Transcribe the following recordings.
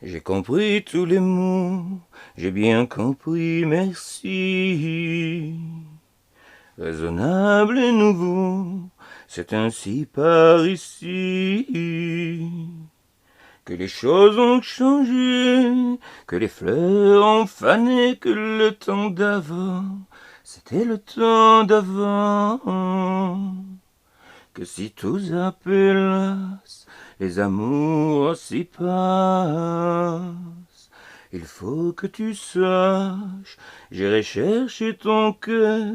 J'ai compris tous les mots, j'ai bien compris, merci. Raisonnable et nouveau, c'est ainsi par ici que les choses ont changé, que les fleurs ont fané, que le temps d'avant, c'était le temps d'avant. Que si tous appelassent, les amours s'y passent. Il faut que tu saches, j'irai chercher ton cœur,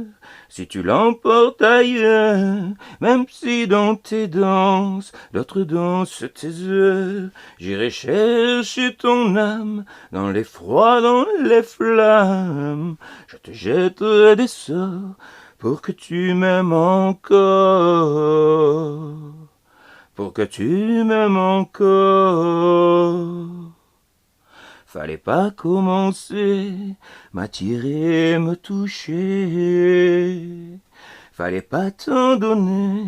si tu l'emportes ailleurs, même si dans tes danses, d'autres dansent tes heures. J'irai chercher ton âme, dans les froids, dans les flammes, je te jetterai des sorts, pour que tu m'aimes encore, pour que tu m'aimes encore. Fallait pas commencer, m'attirer, me toucher. Fallait pas t'en donner,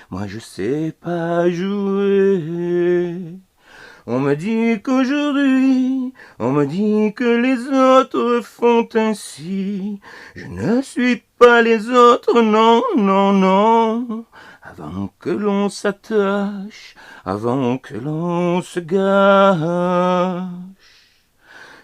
moi je sais pas jouer. On me dit qu'aujourd'hui, on me dit que les autres font ainsi. Je ne suis pas les autres, non, non, non. Avant que l'on s'attache, avant que l'on se gâche,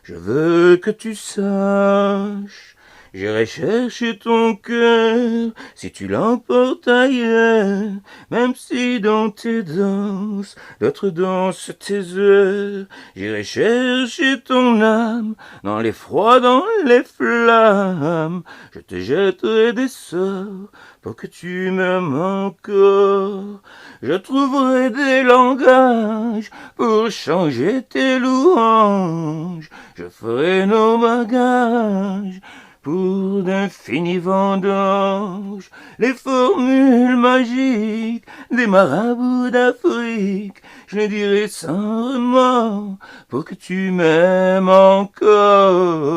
je veux que tu saches, j'irai chercher ton cœur, si tu l'emportes ailleurs, même si dans tes danses, d'autres dansent tes heures. J'irai chercher ton âme, dans les froids, dans les flammes, je te jetterai des sorts, pour que tu m'aimes encore. Je trouverai des langages, pour changer tes louanges. Je ferai nos bagages pour d'infinis vendanges, les formules magiques des marabouts d'Afrique. Je les dirai sans remords pour que tu m'aimes encore.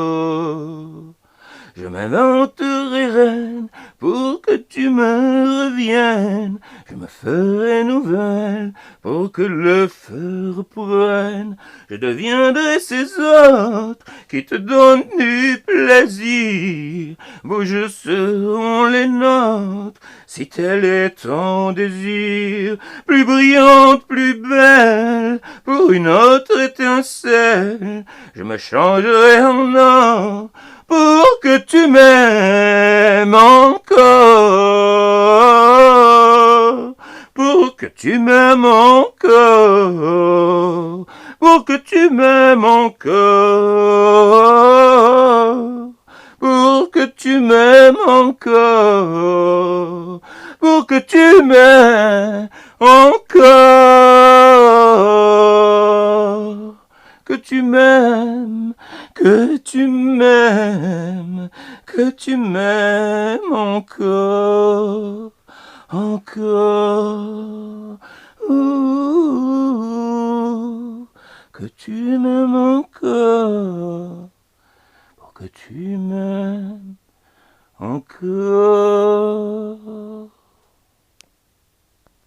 Je m'inventerai reine pour que tu me reviennes. Je me ferai nouvelle pour que le feu reprenne. Je deviendrai ces autres qui te donnent du plaisir. Beaux jeux seront les nôtres si tel est ton désir. Plus brillante, plus belle, pour une autre étincelle, je me changerai en or pour que tu m'aimes encore, pour que tu m'aimes encore, pour que tu m'aimes encore, pour que tu m'aimes encore, pour que tu m'aimes encore, que tu m'aimes, que tu m'aimes, que tu m'aimes encore, encore, que tu m'aimes encore, pour que tu m'aimes encore.